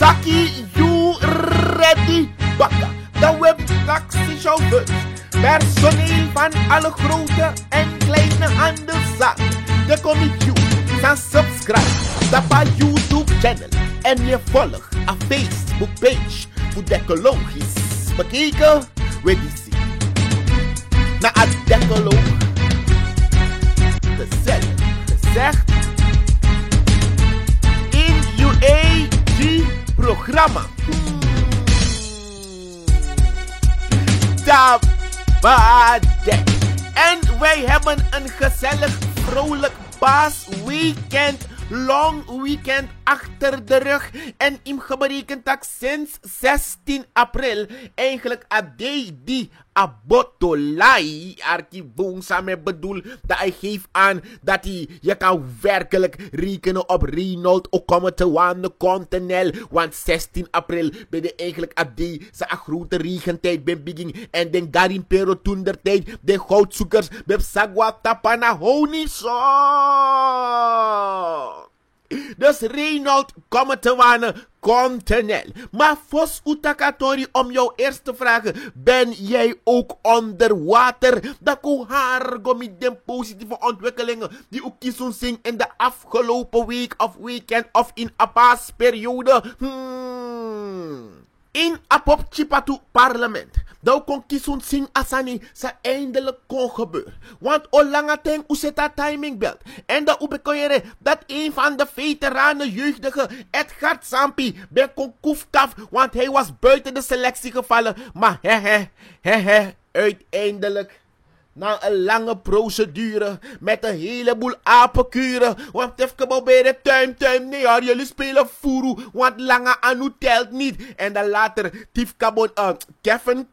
Saki, you ready? Bakka, de webtaxichauffeurs. Personeel van alle grote en kleine handelszaken. De committee gaan subscribe op haar YouTube channel. En je volgt een Facebook page voor de ecologisch bekeken. Weet je zien. Na het decaloog gezegd in UAG-programma. Tabadek. En wij hebben een gezellig, vrolijk paasweekend, long weekend achter de rug. En im geberekend dat sinds 16 april eigenlijk die abotolai arkiboom samen bedoel dat hij geeft aan dat je kan werkelijk rekenen op Reynold Okomme te wanden continel, want 16 april ben je eigenlijk die zijn grote regentijd ben begin en den garin pero toender tijd de goudzoekers met sagwa tapana honi so. Dus Reynold komen te wanen continel. Maar Fos Utakatori, om jou eerst te vragen, ben jij ook onder water? Dat ko hargo met de positieve ontwikkelingen die ook kiezen zien in de afgelopen week of weekend of in een paasperiode. In Apop Chipatu parlement. Dat kon kiezen zien asani sa eindelijk kon gebeuren. Want olanga ten useta timing belt. En dat ubekoyere dat een van de veteranen jeugdige Edgar Sampi ben kon koefkaf. Want hij was buiten de selectie gevallen. Maar uiteindelijk. Na een lange procedure met een heleboel apenkuren. Want even proberen tuim, nee hoor, jullie spelen furu. Want lange anu telt niet. En dan later Kelvin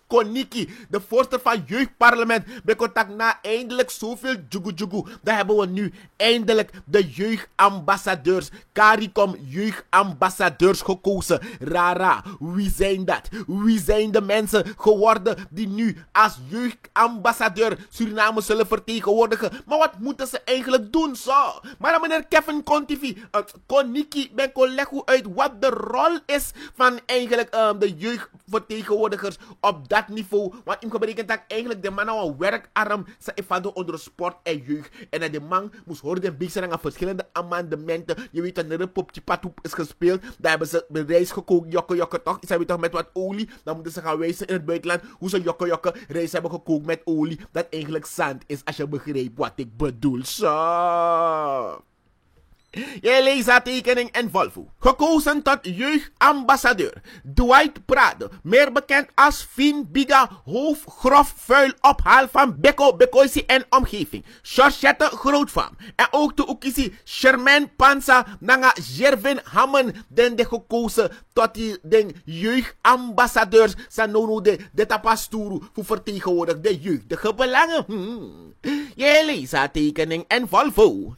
Koniki, de voorzitter van jeugdparlement, bij contact na eindelijk zoveel jugu. Dan hebben we nu eindelijk de jeugdambassadeurs, CARICOM jeugdambassadeurs gekozen. Rara, wie zijn dat? Wie zijn de mensen geworden die nu als jeugdambassadeur Suriname zullen vertegenwoordigen? Maar wat moeten ze eigenlijk doen zo? Maar dan meneer Kelvin Koniki, ben kon leggen uit wat de rol is van eigenlijk de jeugdvertegenwoordigers op dat niveau. Want ik berekent dat eigenlijk de man nou een werkarm zijn even onder sport en jeugd. En dat de man moest horen de bezig aan verschillende amendementen. Je weet dat er een popje patoep is gespeeld. Daar hebben ze de rijst gekookt, jokken toch. Is hij toch met wat olie. Dan moeten ze gaan wijzen in het buitenland hoe ze jokken rijst hebben gekookt met olie. Dat eigenlijk zand is, als je begrijpt wat ik bedoel. Zo. Jij leest haar tekening en Volvo. Gekozen tot jeugdambassadeur. Dwight Prado, meer bekend als Fien Biga, hoofdgrof vuil ophaal van Bekoisi en omgeving. Georgette Grootvam. En ook de Oekisi Sherman Pansa Nanga Jervin Hammen, den de gekozen tot die den jeugdambassadeurs Sanono de tapasturu voor vertegenwoordig de jeugdige belangen. Jij leest haar tekening en Volvo.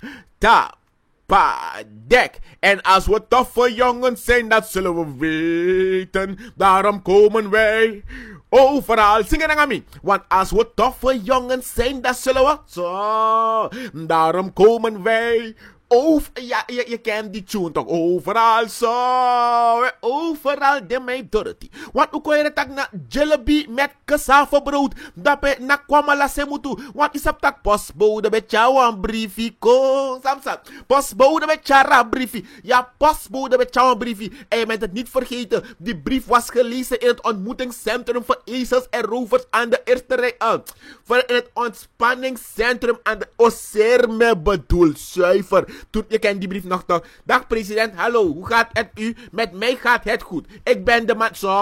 Dek. En als we toffe jongens zijn, dat zullen we weten. Daarom komen wij overal. Zing het aan mij. Want als we toffe jongens zijn, dat zullen we. Zo. Daarom komen wij. Ja, je kent die tune toch? Overal zo. Overal de mij dirty. Want hoe kon je het na jalebi met cassavebrood? Dat bij na kwam la semutu. Want is op tak postbode met jou een briefie. Ko. Samsa. Postbode met jou een briefie. Ja, postbode met jou een briefie. En je bent het niet vergeten. Die brief was gelezen in het ontmoetingscentrum voor ezels en rovers aan de eerste rij. In het ontspanningscentrum aan de Oserme bedoel. Zuiver. Toen je kent die brief nog toch. Dag president, hallo, hoe gaat het u? Met mij gaat het goed. Ik ben de man. Zo.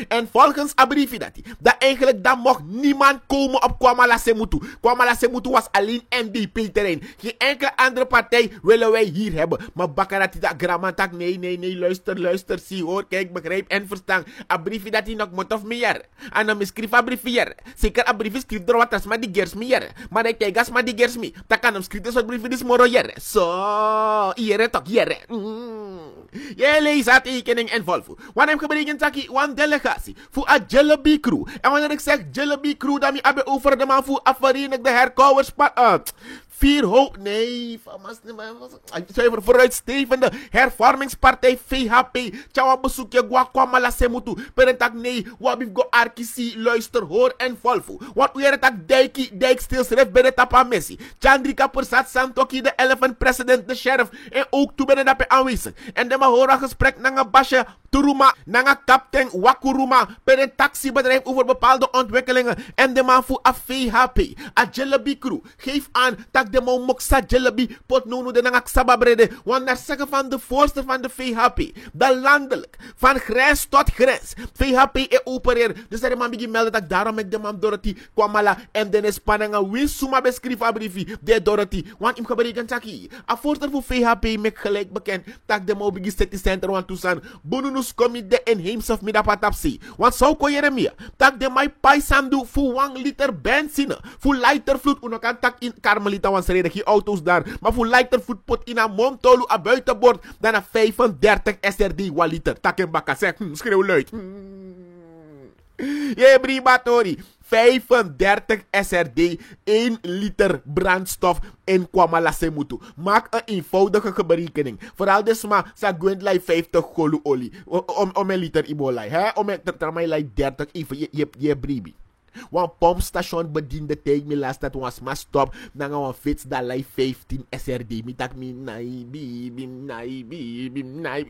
En volgens Abrifidati, dat eigenlijk dan mocht niemand komen op Kwamala Semutu. Kwamala Semutu was alleen NDP-terrein. Geen enkele andere partij willen wij hier hebben. Maar Bakarati dat grammatak, nee, luister, zie hoor, kijk, begrijp en verstaan. Abrifidati nog moet of meer. En dan schrijf Abrifier. Zeker Abrifi schrijf door wat als maar die gers meer. Maar ik kijk als maar die gers mee. Dat kan hem schrijven zoals Abrifidis moro jere. Zo, hier toch, jere. Jij leest haar tekening en Volvo. Want hem geberekend zaki, want delegatie voor een Jalebi crew. En wanneer ik zeg Jalebi crew, dan heb je over de man voor een verenigde herkouwers Nee, vooruitstrevende hervormingspartij VHP. Tjawa bezoekje Guakwama la Semutu. Perentak nee, wabif go arkisi, luister, hoor en volvo. Want we er tak dijk stilschrift bij de tapa Messi. Chandrika Persat Santoki, de 11th president, de sheriff. En ook toe ben je daarbij aanwezig. En de mahora gesprek nanga Basha Turuma, nanga kapten Wakuruma. Per een taxibedrijf over bepaalde ontwikkelingen. En de man voor a VHP, a Jelebi crew. Geef aan dat de man moksa Jelebi pot nono de nanga sababrede. Want naar zeggen van de voorzitter van de VHP, dat landelijk, van grens tot grens, VHP opereert. Dus er man begin melden dat daarom ik de man Dorothy kwamala en de spanningen win suma beschrijf a briefie de Dorothy. Want ik ga berekenen taki. A voorzitter voor VHP mek gelijk bekend dat de man begin city center want toesan bonus comité in Heemsaf midapatapsi. Want zo kon je meer. Dat de mij paisandu voor 1 liter benzine. Voor lightervloed. Uno kan tak in Carmelita want ze reden geen auto's daar. Maar voor lightervloed pot in een montolu a buitenbord. Dan een 35 SRD 1 liter. Tak en bakka zeg. Schreeuw luid. Je bribatori. 35 SRD, 1 liter brandstof in Kwamala Semutu. Maak een eenvoudige berekening. Vooral dus maar, sa gwendlai 50 golu olie. Om een liter ibolai. Hè? Om een termijn 30 even. Je bribi. Wan pompstation bediende tegen me last dat was maar stop. Dan gaan we fits dat lijn 15 SRD. Mi tak mi nai.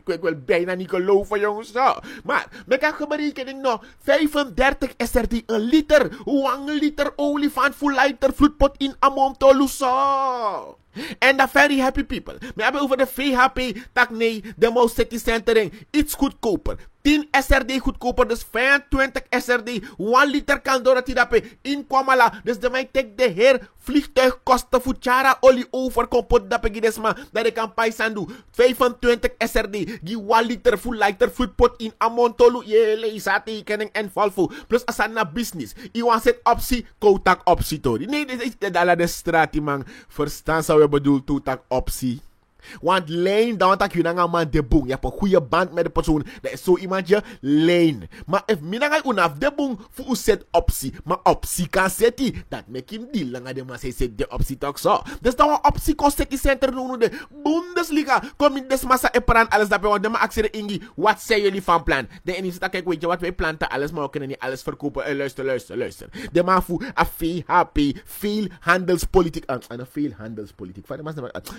Ik wil bijna niet geloven jongens. Zo. Maar, met een berekening nog. 35 SRD, 1 liter. 1 liter olie van full liter vloedpot in Amontolu. Zo. En dat very happy people. We hebben over de VHP. Tak nee, de Mo City Centering. Iets goedkoper. 10 SRD goedkoper, dus 25 SRD. 1 liter kan door het dape in Kwamala. Dus de mij tek de heer vliegtuigkosten voor Chara olie over kompot dape gidesma. Dat ik kan paisandu. 25 SRD. Die 1 liter full liter voetpot in Amontolu. Je leesa tekening en valvo. Plus asana business. Iwan zet optie, koutak optie tori. Nee, dit is de straat man. Verstaan zou je bedoeld toetak optie. Want lijn, dan tak je nanga man de boom. Je hebt een goede band met de persoon. Dat is zo iemand je lijn. Maar if minanga unaf de boom, voor u zet optie. Maar optie kan zetten. Dat make him deal. Langa de man zet de optie toch zo. Dus dan een optie kost city center noemen de Bundesliga. Kom in des massa en praat alles dat we want de man actie ingi. Wat zijn jullie van plan? De ene zit kijk weet je wat wij planten alles maar we kunnen niet alles verkopen. Luister. De man voor a VHP veel handelspolitiek aan veel handelspolitiek.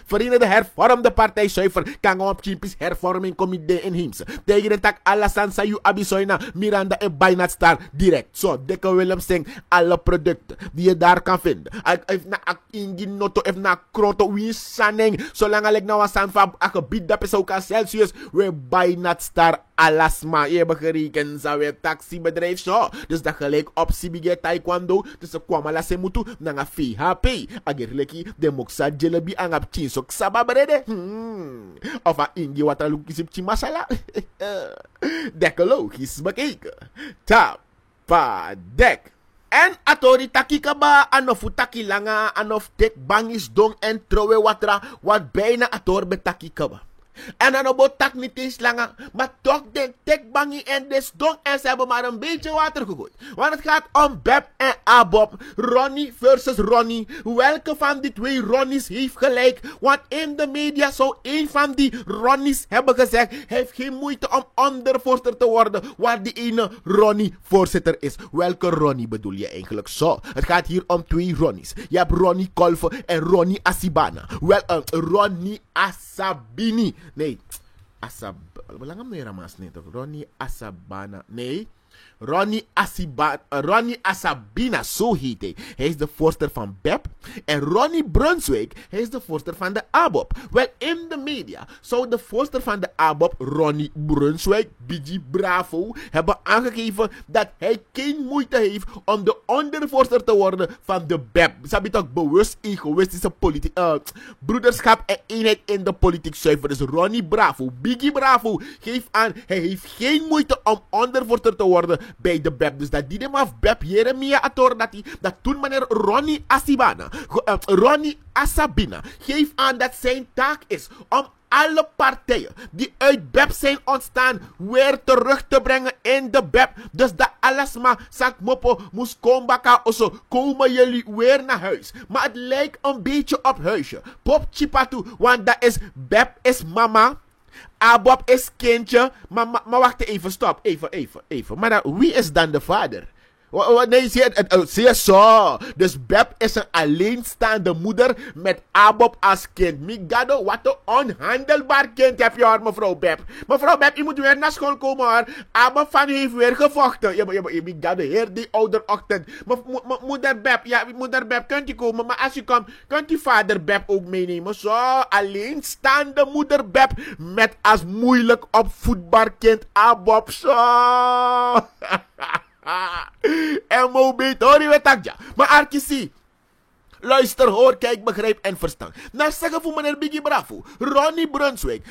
Verenigde hervorming de partij zuiver kan op Chimpis hervorming comité in Himse. Tegen de tak Alasan Sayu Abisoina Miranda en bijna star direct. Zo, Dekke Willem zegt alle producten die je daar kan vinden. If na ingin noto, if na kroto, wie saneng. Zolang ik nou aan van een gebied dat is ook aan Celsius, we bijna star alasma. Je begrijpt, zou je taxibedrijf zo. Dus dat gelijk optie bij taekwondo. Dus ze kwam ala se mutu na nga VHP. Agerleki de moksa jelebi angap chinsok sababrede. Of a ingi wat er lukis op chimasala. Dekke logisch bekeken. Tapa dek. En atori takika ba anof taki langa anof tek bangis dong en trowe watra wat bijna ator betakika ba. En dan op tak niet eens langer. Maar toch de tekbangi en des dong en ze hebben maar een beetje water gegooid. Want het gaat om Beb en Abob. Ronnie versus Ronnie. Welke van die twee Ronnies heeft gelijk? Want in de media zou een van die Ronnies hebben gezegd. Hij heeft geen moeite om ondervoorzitter te worden. Waar die ene Ronnie voorzitter is. Welke Ronnie bedoel je eigenlijk zo? Het gaat hier om twee Ronnies. Je hebt Ronnie Kolfe en Ronnie Asibana. Wel, Ronnie Asabini. Nee, Belangrijk meer mas niet toch? Ronnie Asabana. Nee, Ronnie Asabina, zo heet hij. Hij is de voorzitter van BEP. En Ronnie Brunswijk, hij is de voorzitter van de ABOP. Wel, in de media zou de voorzitter van de ABOP, Ronnie Brunswijk, BG Bravo, hebben aangegeven dat hij geen moeite heeft om de ondervoorzitter te worden van de BEP. Ze hebben toch bewust egoïstische broederschap en eenheid in de politiek zuiver. Dus Ronnie Bravo, BG Bravo, geeft aan, hij heeft geen moeite om ondervoorzitter te worden bij de BEP. Dus dat die hem af BEP Jeremia Ator dat toen meneer Ronnie Asibana, Ronnie Asabina geeft aan dat zijn taak is om alle partijen die uit BEP zijn ontstaan weer terug te brengen in de BEP. Dus dat alles maar sakmopo moest komen oso komen jullie weer naar huis. Maar het lijkt een beetje op huisje. Pop chipatu, want dat is BEP is mama. ABOP is kindje. Maar wacht even, stop. Even. Maar dan, wie is dan de vader? Nee, zie je zo. Dus BEP is een alleenstaande moeder met ABOP als kind. Migado, wat een onhandelbaar kind heb je hoor, mevrouw BEP. Mevrouw BEP, je moet weer naar school komen hoor. ABOP van u heeft weer gevochten. Migado, heer die ouderochtend. Moeder BEP, ja, moeder BEP, kunt u komen. Maar als u komt, kunt u vader BEP ook meenemen. Zo, alleenstaande moeder BEP met als moeilijk opvoedbaar kind ABOP. Zo. MOB, hoor je wat takja. Maar Arkisi, luister, hoor, kijk, begrijp en verstaan. Nou zeggen voor meneer Biggie Bravo, Ronnie Brunswijk,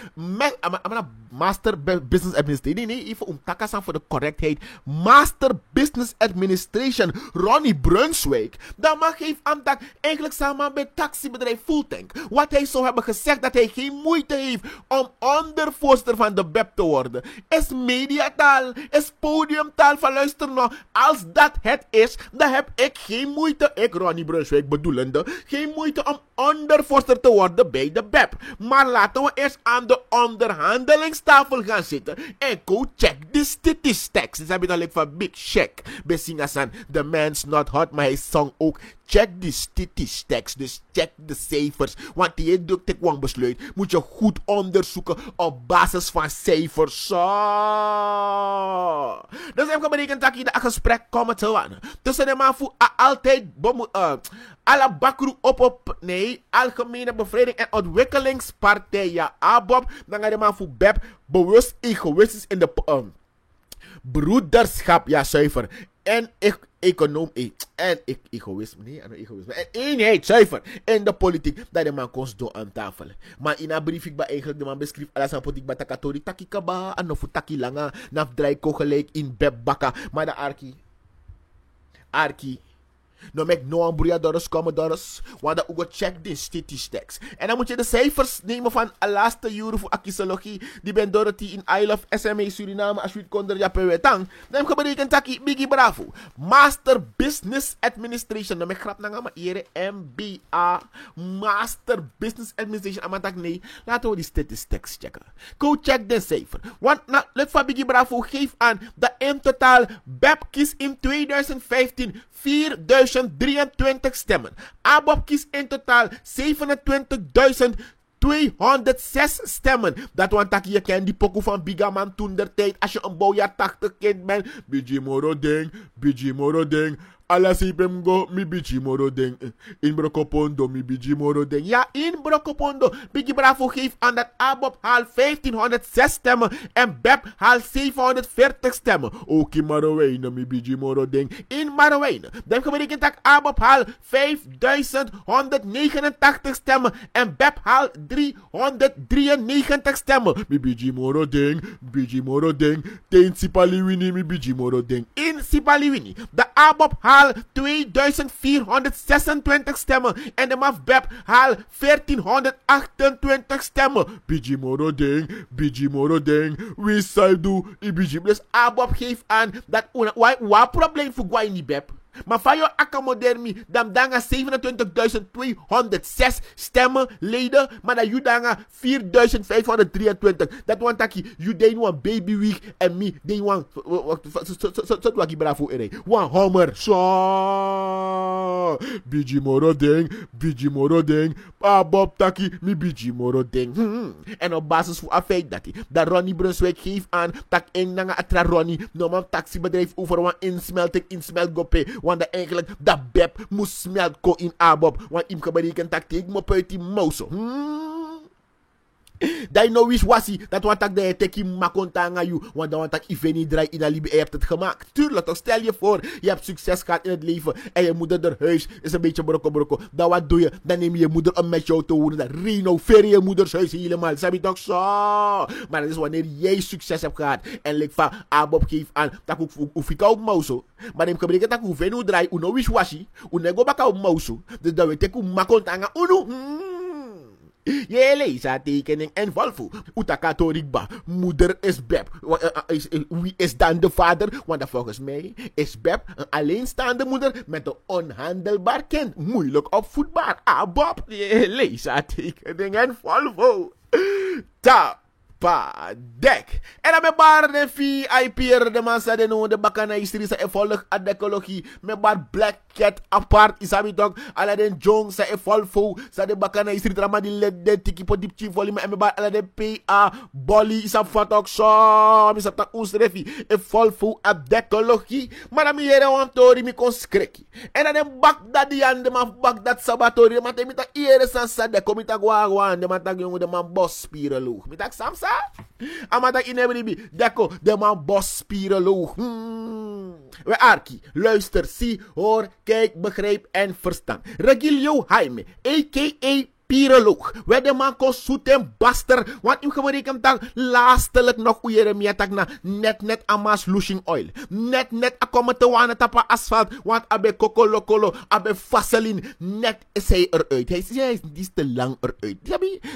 Master Business Administration. Nee, even om takasan voor de correctheid. Master Business Administration, Ronnie Brunswijk. Dan mag geef aantak eigenlijk samen bij taxibedrijf Fulltank. Wat hij zou hebben gezegd dat hij geen moeite heeft om ondervoorzitter van de BEP te worden. Is mediataal, is podiumtaal van luister nou. Als dat het is, dan heb ik geen moeite, ik Ronnie Brunswijk bedoelende, geen moeite om ondervoorzitter te worden bij de BEP. Maar laten we eerst aan de onderhandelingstafel gaan zitten en go check de statistics. Dus heb je dan van Big Shaq. Besingasan, the man's not hot, maar hij zong ook check de statistics. Dus check de cijfers. Want die doet besluit moet je goed onderzoeken op basis van cijfers. Zo. Dus heb ik berekend dat je dat gesprek komen te wanen. Tussen de man voor altijd alle bakru op nee, Algemene Bevrijding en Ontwikkelingspartij, ja, ABOP. Dan ga je man voor BEP bewust egoïstisch in de broederschap, ja, zuiver. En economie en egoïsme, nee, egoïsme. En eenheid, zuiver, in de politiek, dat de man kon doen aan tafel. Maar in een brief, ik ben eigenlijk de man beschrijft alles aan politiek, bij takatori, taki kaba, en of taki langa, naf draai gelijk in BEP bakka. Maar de Arki, no make no amburiadores komen doros, want dan ook check de statistics. En dan moet je de cijfers nemen van de laatste jaren voor akisologie, die ben Dorothy in Isle of SMA Suriname, als je het kon er ja per wetang. Dan heb je berekend taki Biggie Bravo. Master Business Administration, dan make grap na maar ere MBA. Master Business Administration, amatak nee, laten we die statistics checken. Go check de cijfer. Want nou, let van Biggie Bravo geef aan dat in totaal BEP kies in 2015 4.023 stemmen. ABOP kiest in totaal 27.206 stemmen. Dat want dat je kent die pokoe van Bigaman toen der tijd. Als je een bouwjaar 80 kind bent. Biji moro ding. Alla sipem go mi biji moro ding. In Brokopondo mi biji moro ding. Ja, in Brokopondo. Biggie Bravo geeft aan dat ABOP haalt 1506 stemmen. En BEP haalt 740 stemmen. Ook in Marowijnen mi biji moro ding. In Marowijnen. Dan betekent dat ABOP haalt 5189 stemmen. En BEP haalt 393 stemmen. Mi biji moro ding. Ten Sipaliwini mi biji moro ding. In Sipaliwini. De ABOP haalt 2426 stemmen. En de MAF BEP haalt 1428 stemmen. Biji moro ding. Wie zal doen? Dus ABOP geeft aan dat wat probleem voor Gwai niet BEP. Maar van jou akkamodermi, dan danga 27.206 stemmen leden, maar dan you danga 4.523. Dat want taki, you dey one baby week en me dey one, so waki bravo ere, one homer, so, biji moro ding, Bob taki, mi biji moro ding. En op basis van feit dat Ronnie Brunswijk geeft aan, tak en nanga atra Ronnie, normaal taxibedrijf over one insmelt gope, want dat eigenlijk dat BEP moest smelt ko in ABOP. Want im kan berekenen dat ik me uit die mouse. Dat no wist wasie, dat want dat je teki makontanga you, want dan want dat Iveni draai in Alibi, je hebt het gemaakt. Tuurlijk, toch stel je voor, je hebt succes gehad in het leven en je moeder er huis is een beetje brokko. Dan wat doe je? Dan neem je moeder om met jou te wonen, dan renoveer je moeders huis helemaal. Zeg je toch zo? Maar dat is wanneer jij succes hebt gehad en like van ABOP geeft aan, dat ik hoef ik ook mouse. Maar dan kan ik dat ik Iveni draai, uno wist wasie, uno go baka op mouse. Dus dan weet ik hoe makontanga uno. Je leest haar tekening en Volvo. Utakatorik moeder is Beb. Wie is dan de vader? Want volgens mij is Beb een alleenstaande moeder met een onhandelbaar kind. Moeilijk opvoedbaar. Ah, Bob. Je leest haar tekening en Volvo. Dek. En dan met bar de VIP de massa de no de bakana istri sa volg ad ecologie met bar Black Cat apart isabi toch ala den jong sa Volvo sa de bakana istri drama di led de tiki po dip chief volume en met bar ala de PA Bolly isa fatok so mi sa tak ons refi Volvo ad ecologie maar dan mi here want tori mi kon skreki en dan den bak dat die aan de man bak dat sabatori maar te mi tak here sa de komita gwa de man tak jong de man boss spiralo mi tak samsa Amata inebribi, deko, de man bos spierenloog. We arki, luister, zie, hoor, kijk, begrijp en verstand. Regilio Jaime, a.k.a. Piroloog. We de man kon zoet en baster. Want u gemereken tak laatstelijk nog u Jeremia tak na net amas lushing oil. Net a komen te wane tapa asfalt. Want abe kokolo, abe vaseline. Net is hij eruit. Hij is te lang eruit.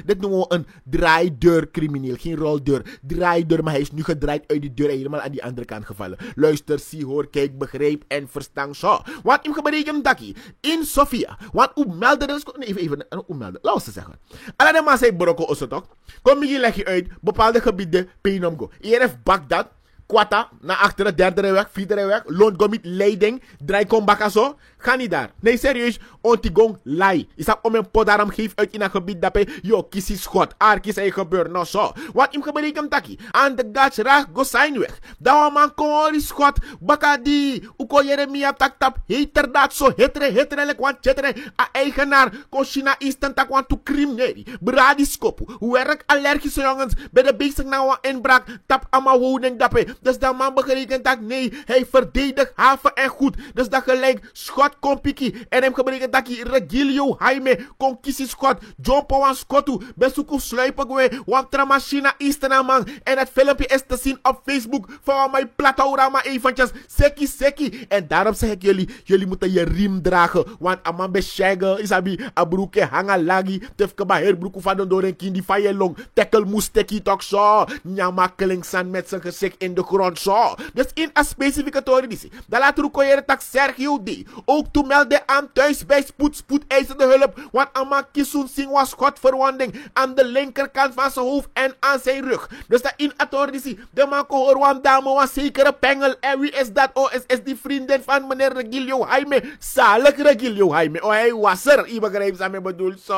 Dit noemen we een draaideur crimineel. Geen roldeur. Draaideur, maar hij is nu gedraaid uit die deur en helemaal aan die andere kant gevallen. Luister, zie, hoor, kijk, begrijp en verstand zo. Want u gemereken takkie. In Sofia. Want u meldde dus... Nee, even u meldde. Laat ze zeggen. Alle de man zei broko osso toch? Kom je leg je uit bepaalde gebieden Peenomgo. Hier heeft Bagdad, Kwata, naar achteren, derde weg, vierde weg, Londgomit, Leiding, draai kom baka zo. Ga niet daar. Nee, serieus. Ontigong, lai. Is dat om een podaram geef uit in een gebied dat je, yo, kiesie schot. Arkis ei gebeur, nou zo. Wat im gebeurt taki. Aan de gats raag, go zijn weg. Dat man kon schot. Baka die. Uko Jeremia tak tap. Heter dat zo. Hetere, want chetere. A eigenaar. Kon China instant tak want to crimineel. Bradi skopu. Werk allergische jongens. Bij de bezig na een inbraak. Tap ama woning dape. Dus dat man begrepen tak. Nee, hij verdedigt haven en goed. Dus dat gelijk schot. Kom piki en hem gebreken taki Regilio Jaime kon kisi squad jumpo wan skotu besuku sluipen gwe want tramachina istana man en het filmpje is te zien op Facebook voor mijn plataura maar eventjes seki en daarom zeg ik jullie moeten je riem dragen want aman beschegen isabi abroeke hanga lagi tefke baher broeku van door een kindi van je long tekkel moest teki toch zo nyama kelingsan met zijn gezicht in de grond zo dus in een specifieke torenditie dan laat Rukoyere tak Sergio D ook toe melden aan thuis bij spoedeisende hulp. Want Ama Kisun Singh was schotverwonding aan de linkerkant van zijn hoofd en aan zijn rug. Dus dat in authoritie, de man kon horen, want dame was zekere pengel. En wie is dat? Oh, is die vriendin van meneer Regilio Jaime. Zalig Regilio Jaime. Oh, hij was er. Je begrijpt wat ik bedoel. Zo.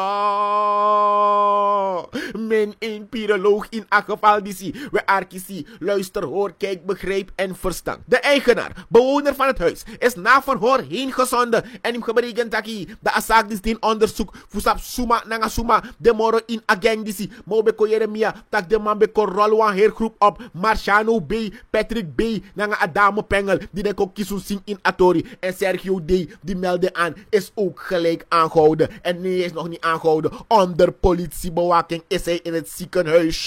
Men een piroloog in een geval die zie. We arkiesie. Luister, hoor, kijk, begrijp en verstand. De eigenaar, bewoner van het huis, is na verhoor heen gezonden en hem gebreken taki de asak dis din onderzoek fusap suma nanga suma de moro in ageng disi mo be ko Jeremia tak de man be ko rolwan heergroep op Marciano B, Patrick B nanga Adamo Pengel die de ko Kisun Singh in Atori en Sergio D die melde aan is ook gelijk aangehouden en nee is nog niet aangehouden onder politiebewaking is hij in het ziekenhuis.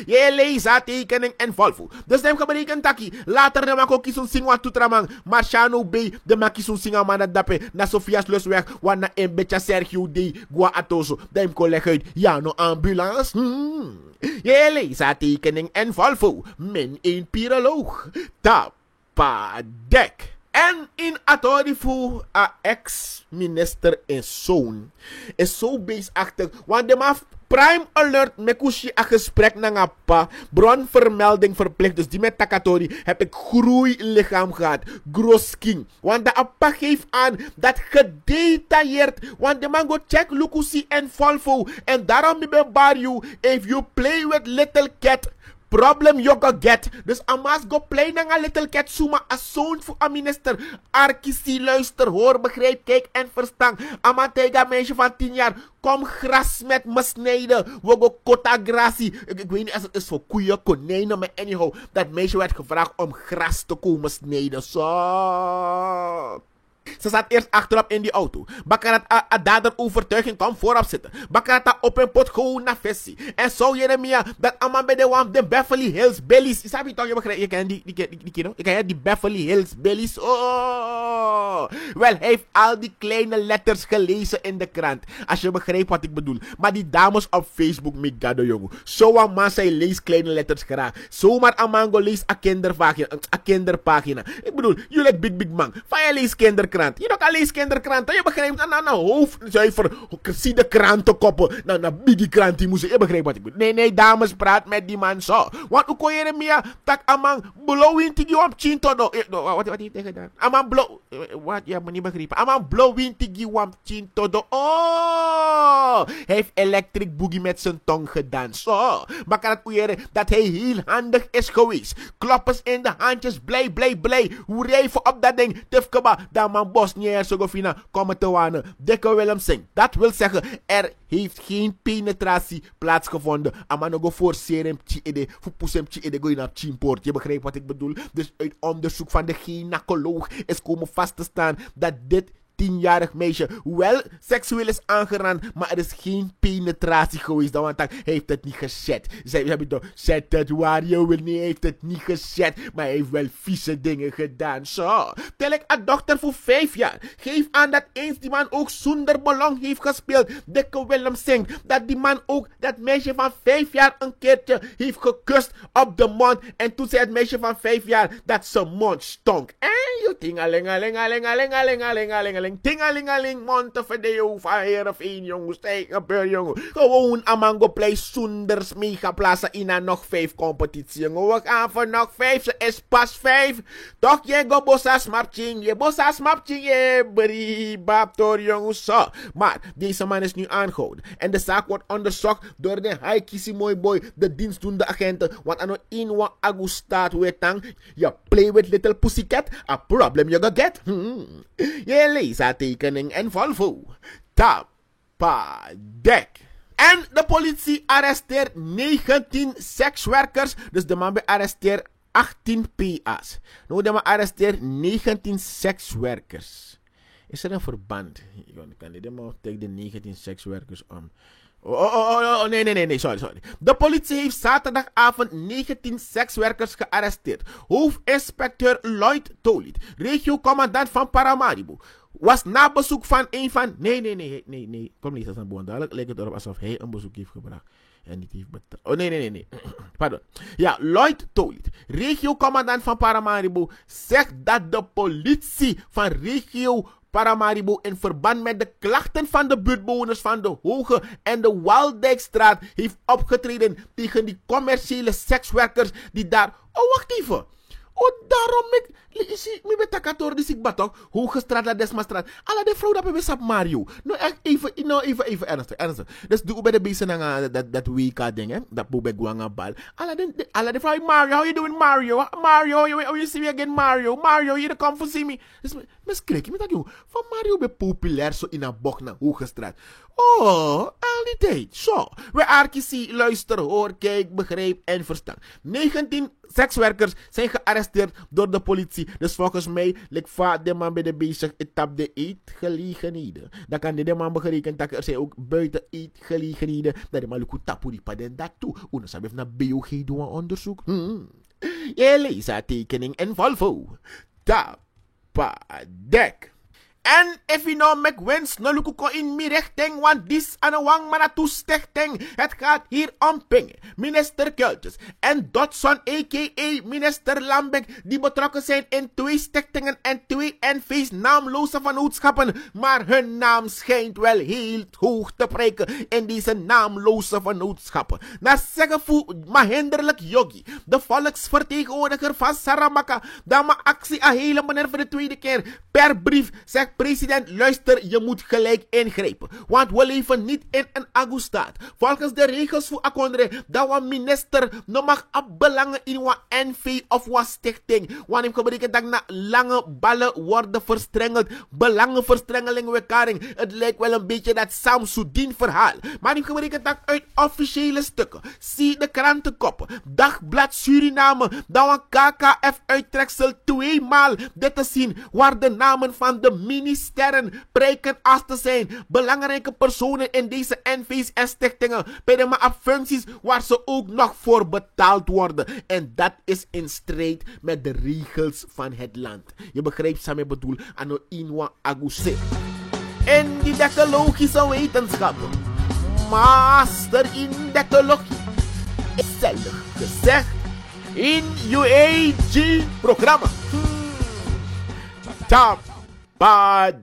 Je leest haar tekening en Volvo dus hem gebreken taki later de man ko Kisun Singh wat toetramang Marciano B de maki sun singa man dape na Sofia's lusweg wana een beetje Sergio D gua atoso dem collega uit ja no ambulance je leest haar tekening en Volvo min een piroloog tapadek en in atorifu a ex-minister en zoon is zo beestachtig want de man Prime alert mekushi a gesprek na nga pa. Bronvermelding verplicht. Dus die met Takatori heb ik groeilichaam gehad. Grosking. Want de appa geeft aan dat gedetailleerd. Want de man go check Lukusi en Volvo. En daarom mi ben bar you. If you play with little cat. Problem you go get. Dus amas go play na nga little cat suma as zoon voor a minister. Arkisi luister, hoor, begrijp, kijk en verstaan. Ama tega meisje van 10 jaar. Kom gras met me snijden. We go kota grassie. Ik weet niet als het is voor koeien, konijnen, maar anyhow. Dat meisje werd gevraagd om gras te komen snijden. Zo. Ze zat eerst achterop in die auto. Bakarat a dader overtuiging kwam voorop zitten. Bakarat op een pot gewoon naar versie. En zo Jeremia, dat allemaal bij de Beverly Hills Billies. Snap je toch? Je begrijpt, je kent die kino? Je kent die Beverly Hills Billies. Oh! Wel, hij heeft al die kleine letters gelezen in de krant. Als je begrijpt wat ik bedoel. Maar die dames op Facebook, migado jongen. Zo een man, zij leest kleine letters graag. Zomaar een man leest een kinderpagina. Ik bedoel, jullie big man. Van je leest kinderkrant. Je kan lezen kinderkrant. Je begrijpt, aan hoofdzuiver. Zie de krantenkoppen. Nou, biggie krant, die moesten. Je begrijpt wat ik bedoel. Nee, dames, praat met die man zo. Want hoe kon je meer tak amang blowing tigi op chin todo. Wat hij tegen daar? Amang blow. Wat? Ja, maar niet begrepen. Amang blowing tigi op chin todo. Oh! Hij heeft electric boogie met zijn tong gedaan. Zo. Maar kan het oeieren dat hij heel handig is geweest. Kloppers in de handjes. Blij. Hoe rijven op dat ding. Tifkeba. Dat man Bosnië Herzegovina komen te wanen. Dikke Willem Singh. Dat wil zeggen, er heeft geen penetratie plaatsgevonden. Amanogo forceren hem fupusem ede go in op chimport. Je begrijpt wat ik bedoel? Dus uit onderzoek van de gynaecoloog is komen vast te staan dat dit 10-jarig meisje wel seksueel is aangerand, maar er is geen penetratie geweest. Want hij heeft het niet gezet. Ze hebben toch, zet het waar je wil niet, heeft het niet gezet, maar hij heeft wel vieze dingen gedaan. Zo, tel ik een dochter voor 5 jaar. Geef aan dat eens die man ook zonder belang heeft gespeeld. Dikke Willem Singh, dat die man ook dat meisje van 5 jaar een keertje heeft gekust op de mond. En toen zei het meisje van 5 jaar dat zijn mond stonk. En je tingalingalingalingalingalingalingaling. Tingalingaling, Montevideo van Heerenveen, jongens. Tegen jongen. Gewoon Amango Play zonder mega plaatsen in een nog 5 competitie, jongen. We gaan voor nog 5. Ze is pas 5. Toch, je go bossas mapching. Je brie babtor, jongens. Zo. Maar deze man is nu aangehouden. En de zaak wordt onderzocht door de Haikisi mooi boy, de dienstdoende agenten. Want aan een wa agustaat wetang. Je play with little pussycat. A problem you gonna get. Je leest tekening en Volvo. Tapadek. En de politie arresteert 19 sekswerkers. Dus de man arresteert 18 PA's. Nou, de man arresteert 19 sekswerkers. Is er een verband? Ik kan niet helemaal tegen de 19 sekswerkers om. Nee, sorry. De politie heeft zaterdagavond 19 sekswerkers gearresteerd. Hoofdinspecteur Lloyd Tolit, regiocommandant van Paramaribo, was na bezoek van een van... Nee. Kom niet eens aan boven. Dadelijk lijkt het erop alsof hij een bezoek heeft gebracht. En niet heeft betaald. Nee. Pardon. Ja, Lloyd Tolit, regiocommandant van Paramaribo, zegt dat de politie van regio Paramaribo in verband met de klachten van de buurtbewoners van de Hoge en de Waldijkstraat heeft opgetreden tegen die commerciële sekswerkers die daar... Oh, wacht even. Daarom ik betakator dus ik batok Hoge straat la Desmastraat. Alla de vrouw dat we sap Mario. Nou echt even ernstig. Dus doe bij de beesten dat WK ding hè. Dat boe bij Guanga bal. Alla de vrouw Mario, how you doing Mario? Mario, you see me again Mario. Mario, you come for see me. Dus mes kreeg met dat joh. Van Mario be populair zo in een bocht naar Hoge straat. Oh, al die tijd. Zo. We arkies luister, hoor, kijk, begrijp en verstaan. 19 sekswerkers zijn gearresteerd door de politie. Dus volgens mij ligt vaak de man bij de bezig etap de eetgelegenheden. Dan kan de man berekenen dat er zijn ook buiten eetgelegenheden. Dat de man lukt tapu die paden dat toe. Oenos hebben naar biologie doen onderzoek. Je leest haar tekening en Volvo. Tapadek. En if you know make wens no lukuko in mi richting, want dis aan een wang maar naartoe stichting. Het gaat hier om Ping, minister Kultjes en Dodson a.k.a. minister Lambek, die betrokken zijn in 2 stichtingen en 2 NV's naamloze vennootschappen. Maar hun naam schijnt wel heel hoog te prijken in deze naamloze vennootschappen. Na zeggen voor Mahinderlijk Yogi, de volksvertegenwoordiger van Saramaka, dat mijn actie aan hele meneer voor de tweede keer per brief zegt president, luister, je moet gelijk ingrijpen. Want we leven niet in een agustaat. Volgens de regels voor Akondre, dat een minister no mag belangen in een NV of een stichting. Want ik betekent dat na lange ballen worden verstrengeld. Belangenverstrengeling wekaring. Het lijkt wel een beetje dat Samsudin verhaal. Maar ik betekent dat uit officiële stukken. Zie de krantenkoppen. Dagblad Suriname. Dat een KKF uittreksel 2 maal dit te zien. Waar de namen van de ministeren prijken als te zijn. Belangrijke personen in deze NV's en stichtingen. Bij de maar functies waar ze ook nog voor betaald worden. En dat is in strijd met de regels van het land. Je begrijpt wat ik bedoel. Ano inwa aguse. En die decalogische wetenschappen. Master in decalogie. Zelf gezegd in UAG programma. Tap. Bad.